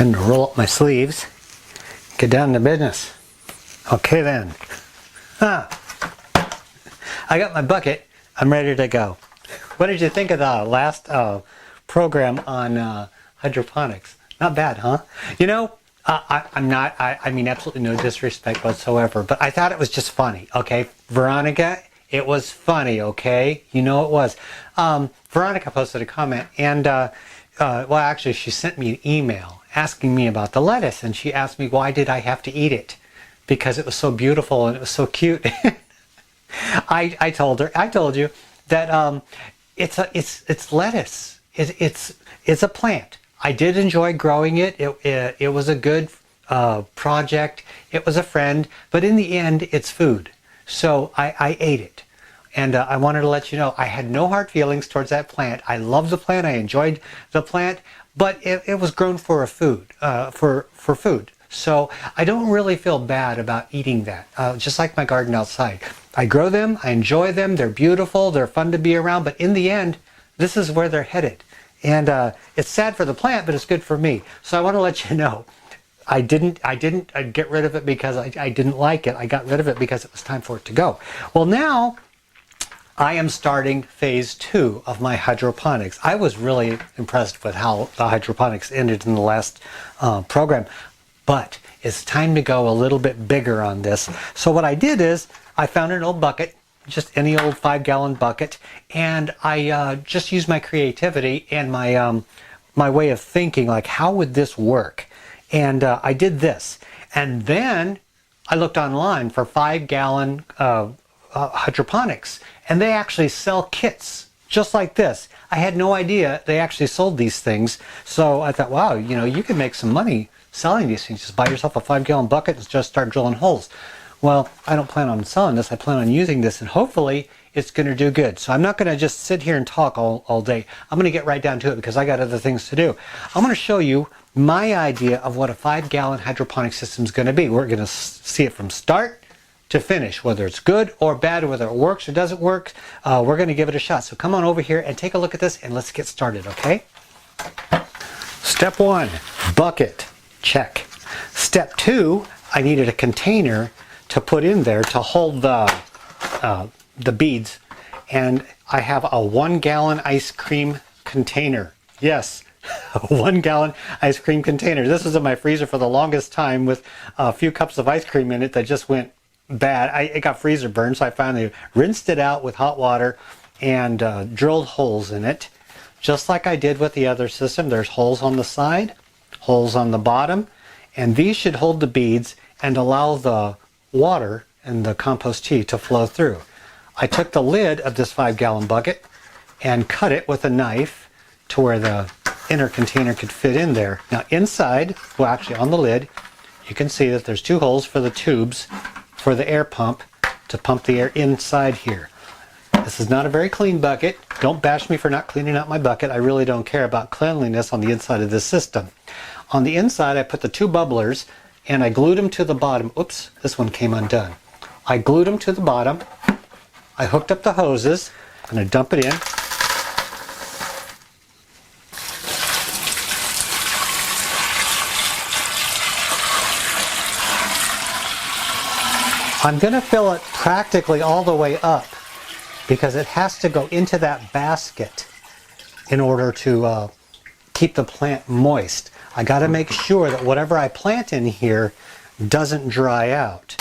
Time to roll up my sleeves, get down to business. Okay then. I got my bucket. I'm ready to go. What did you think of the last program on hydroponics? Not bad, huh? You know, I mean absolutely no disrespect whatsoever, but I thought it was just funny, okay? Veronica, it was funny, okay? You know it was. Veronica posted a comment, and well, actually she sent me an email asking me about the lettuce, and she asked me why did I have to eat it, because it was so beautiful and it was so cute. I told you that it's lettuce. It's a plant. I did enjoy growing it. It was a good project. It was a friend, but in the end, it's food. So I ate it. And I wanted to let you know I had no hard feelings towards that plant. I loved the plant. I enjoyed the plant, but it was grown for food. For food. So I don't really feel bad about eating that. Just like my garden outside, I grow them. I enjoy them. They're beautiful. They're fun to be around. But in the end, this is where they're headed. And it's sad for the plant, but it's good for me. So I want to let you know, I didn't get rid of it because I didn't like it. I got rid of it because it was time for it to go. Well, now I am starting phase 2 of my hydroponics. I was really impressed with how the hydroponics ended in the last program, but it's time to go a little bit bigger on this. So what I did is I found an old bucket, just any old 5-gallon bucket, and I just used my creativity and my way of thinking, like how would this work? And I did this, and then I looked online for 5-gallon hydroponics, and they actually sell kits just like this. I had no idea they actually sold these things, so I thought, wow, you know, you can make some money selling these things. Just buy yourself a 5-gallon bucket and just start drilling holes. Well, I don't plan on selling this. I plan on using this, and hopefully it's going to do good. So I'm not going to just sit here and talk all day. I'm going to get right down to it because I got other things to do. I'm going to show you my idea of what a 5-gallon hydroponic system is going to be. We're going to see it from start to finish, whether it's good or bad, whether it works or doesn't work. We're going to give it a shot. So come on over here and take a look at this, and let's get started, okay? Step 1, bucket. Check. Step 2, I needed a container to put in there to hold the beads, and I have a 1-gallon ice cream container. Yes, a 1-gallon ice cream container. This was in my freezer for the longest time with a few cups of ice cream in it that just went bad. It got freezer burned, so I finally rinsed it out with hot water and drilled holes in it, just like I did with the other system. There's holes on the side, holes on the bottom, and these should hold the beads and allow the water and the compost tea to flow through. I took the lid of this 5-gallon bucket and cut it with a knife to where the inner container could fit in there. Now inside, well actually on the lid, you can see that there's 2 holes for the tubes for the air pump to pump the air inside here. This is not a very clean bucket. Don't bash me for not cleaning out my bucket. I really don't care about cleanliness on the inside of this system. On the inside, I put the 2 bubblers and I glued them to the bottom. Oops, this one came undone. I glued them to the bottom. I hooked up the hoses. I'm going to dump it in. I'm going to fill it practically all the way up because it has to go into that basket in order to keep the plant moist. I got to make sure that whatever I plant in here doesn't dry out.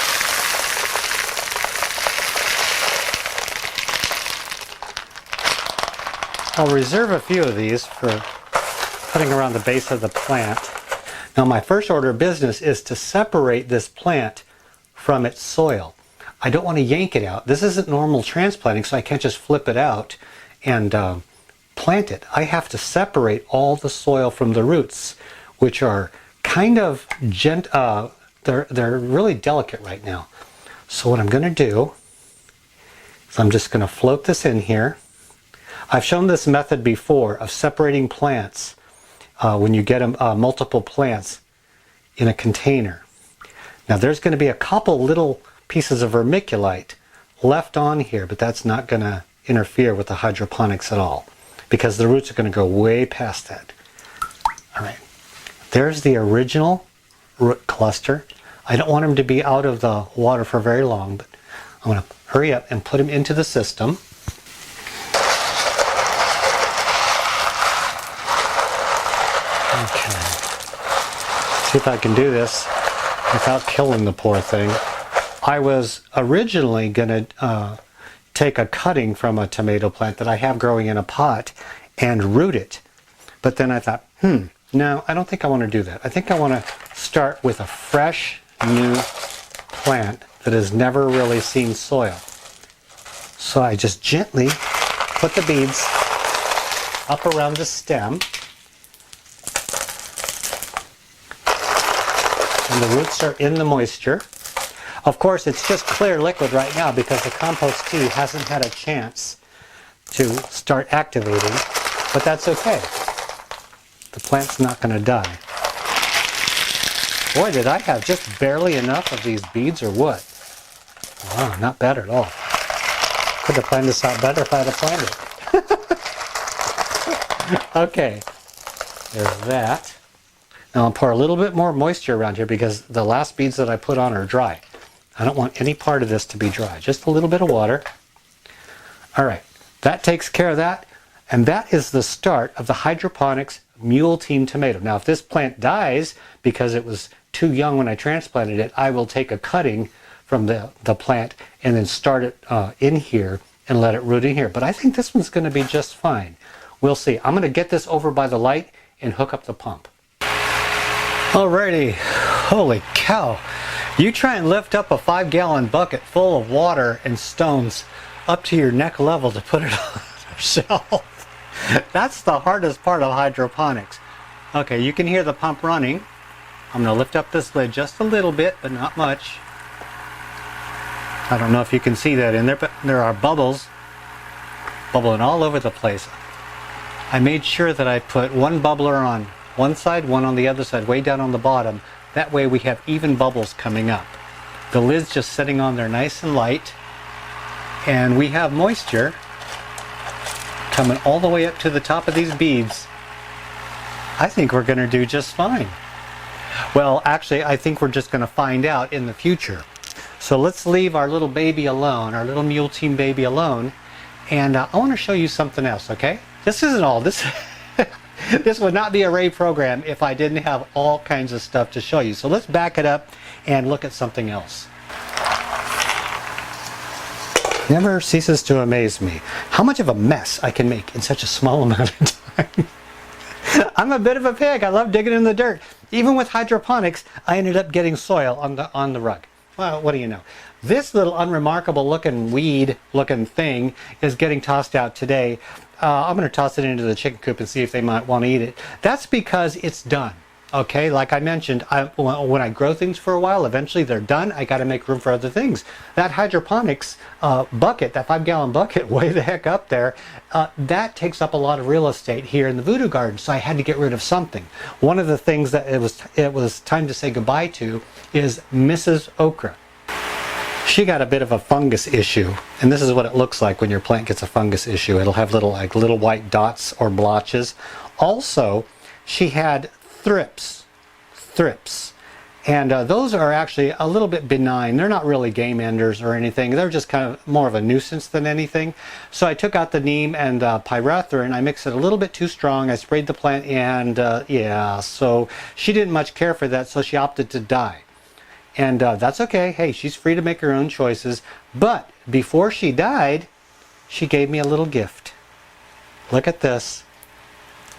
I'll reserve a few of these for putting around the base of the plant. Now my first order of business is to separate this plant from its soil. I don't want to yank it out. This isn't normal transplanting, so I can't just flip it out and plant it. I have to separate all the soil from the roots, which are kind of they're really delicate right now. So what I'm going to do is I'm just going to float this in here. I've shown this method before of separating plants when you get multiple plants in a container. Now there's going to be a couple little pieces of vermiculite left on here, but that's not going to interfere with the hydroponics at all because the roots are going to go way past that. All right, There's the original root cluster. I don't want them to be out of the water for very long, but I'm going to hurry up and put them into the system. Okay. See if I can do this without killing the poor thing. I was originally going to take a cutting from a tomato plant that I have growing in a pot and root it. But then I thought, no, I don't think I want to do that. I think I want to start with a fresh, new plant that has never really seen soil. So I just gently put the beads up around the stem. And the roots are in the moisture. Of course, it's just clear liquid right now because the compost tea hasn't had a chance to start activating, but that's okay. The plant's not going to die. Boy, did I have just barely enough of these beads or what? Wow, not bad at all. Could have planned this out better if I had planned it. Okay, there's that. Now I'll pour a little bit more moisture around here because the last beads that I put on are dry. I don't want any part of this to be dry. Just a little bit of water. All right, that takes care of that. And that is the start of the hydroponics Mule Team tomato. Now, if this plant dies because it was too young when I transplanted it, I will take a cutting from the plant and then start it in here and let it root in here. But I think this one's going to be just fine. We'll see. I'm going to get this over by the light and hook up the pump. Alrighty. Holy cow. You try and lift up a 5-gallon bucket full of water and stones up to your neck level to put it on the shelf. That's the hardest part of hydroponics. Okay, you can hear the pump running. I'm going to lift up this lid just a little bit, but not much. I don't know if you can see that in there, but there are bubbles bubbling all over the place. I made sure that I put one bubbler on one side, one on the other side, way down on the bottom. That way we have even bubbles coming up. The lid's just sitting on there nice and light. And we have moisture coming all the way up to the top of these beads. I think we're going to do just fine. Well, actually, I think we're just going to find out in the future. So let's leave our little baby alone, our little Mule Team baby alone. And I want to show you something else, okay? This isn't all. This this would not be a Ray program if I didn't have all kinds of stuff to show you. So let's back it up and look at something else. Never ceases to amaze me how much of a mess I can make in such a small amount of time. I'm a bit of a pig. I love digging in the dirt. Even with hydroponics, I ended up getting soil on the rug. Well, what do you know? This little unremarkable looking weed looking thing is getting tossed out today. I'm going to toss it into the chicken coop and see if they might want to eat it. That's because it's done. Okay, like I mentioned, when I grow things for a while, eventually they're done. I got to make room for other things. That hydroponics bucket, that 5-gallon bucket, way the heck up there, that takes up a lot of real estate here in the Voodoo Garden. So I had to get rid of something. One of the things that it was time to say goodbye to is Mrs. Okra. She got a bit of a fungus issue, and this is what it looks like when your plant gets a fungus issue. It'll have little white dots or blotches. Also, she had thrips, and those are actually a little bit benign. They're not really game enders or anything. They're just kind of more of a nuisance than anything. So I took out the neem and pyrethrin. I mixed it a little bit too strong. I sprayed the plant, and yeah, so she didn't much care for that, so she opted to die. And that's okay. Hey, she's free to make her own choices. But before she died, she gave me a little gift. Look at this.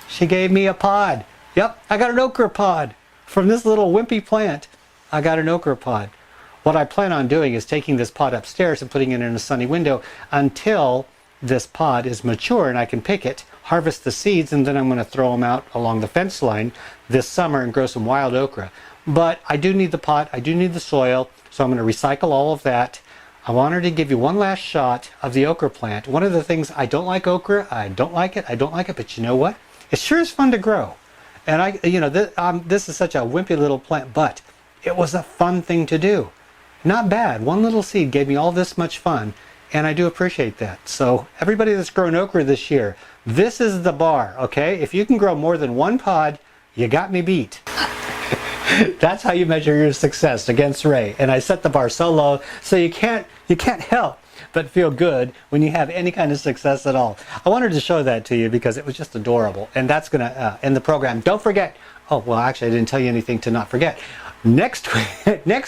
She gave me a pod. Yep, I got an okra pod. From this little wimpy plant, I got an okra pod. What I plan on doing is taking this pod upstairs and putting it in a sunny window until this pod is mature and I can pick it, harvest the seeds, and then I'm going to throw them out along the fence line this summer and grow some wild okra. But I do need the pot, I do need the soil, so I'm going to recycle all of that. I wanted to give you one last shot of the okra plant. One of the things, I don't like okra, I don't like it, but you know what? It sure is fun to grow. And this is such a wimpy little plant, but it was a fun thing to do. Not bad. One little seed gave me all this much fun, and I do appreciate that. So everybody that's grown okra this year, this is the bar, okay? If you can grow more than one pod, you got me beat. That's how you measure your success against Ray. And I set the bar so low, so you can't help but feel good when you have any kind of success at all. I wanted to show that to you because it was just adorable. And that's going to end the program. Don't forget. Oh, well, actually, I didn't tell you anything to not forget. Next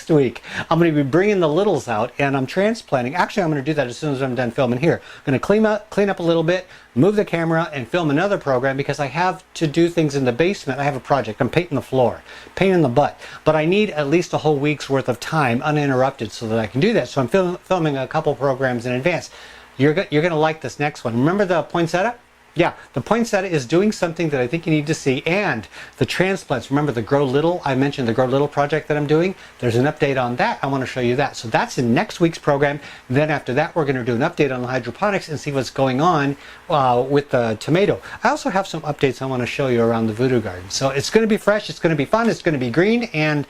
week, I'm going to be bringing the littles out and I'm transplanting. Actually, I'm going to do that as soon as I'm done filming here. I'm going to clean up a little bit, move the camera, and film another program because I have to do things in the basement. I have a project. I'm painting the floor, painting the butt. But I need at least a whole week's worth of time uninterrupted so that I can do that. So I'm filming a couple programs in advance. You're going to like this next one. Remember the poinsettia? Yeah, the poinsettia is doing something that I think you need to see, and the transplants. Remember the Grow Little? I mentioned the Grow Little project that I'm doing. There's an update on that. I want to show you that. So that's in next week's program. Then after that, we're going to do an update on the hydroponics and see what's going on with the tomato. I also have some updates I want to show you around the Voodoo Garden. So it's going to be fresh, it's going to be fun, it's going to be green, and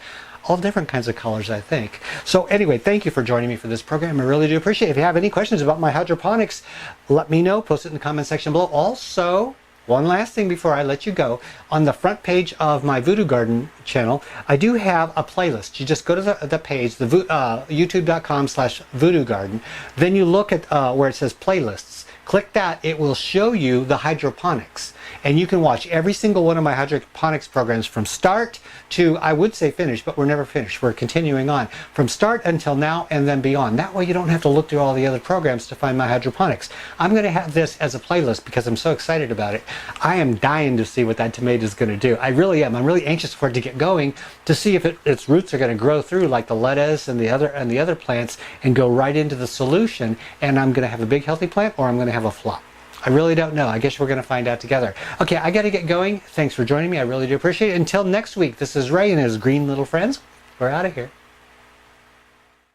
all different kinds of colors, I think. So anyway, thank you for joining me for this program. I really do appreciate it. If you have any questions about my hydroponics, let me know. Post it in the comment section below. Also, one last thing before I let you go. On the front page of my VoodooGarden channel, I do have a playlist. You just go to the page, youtube.com/VoodooGarden. Then you look at where it says playlists. Click that. It will show you the hydroponics. And you can watch every single one of my hydroponics programs from start to, I would say finish, but we're never finished. We're continuing on from start until now and then beyond. That way you don't have to look through all the other programs to find my hydroponics. I'm going to have this as a playlist because I'm so excited about it. I am dying to see what that tomato is going to do. I really am. I'm really anxious for it to get going to see if its roots are going to grow through like the lettuce and the other plants and go right into the solution. And I'm going to have a big healthy plant, or I'm going to have a flop. I really don't know. I guess we're going to find out together. Okay, I got to get going. Thanks for joining me. I really do appreciate it. Until next week, this is Ray and his green little friends. We're out of here.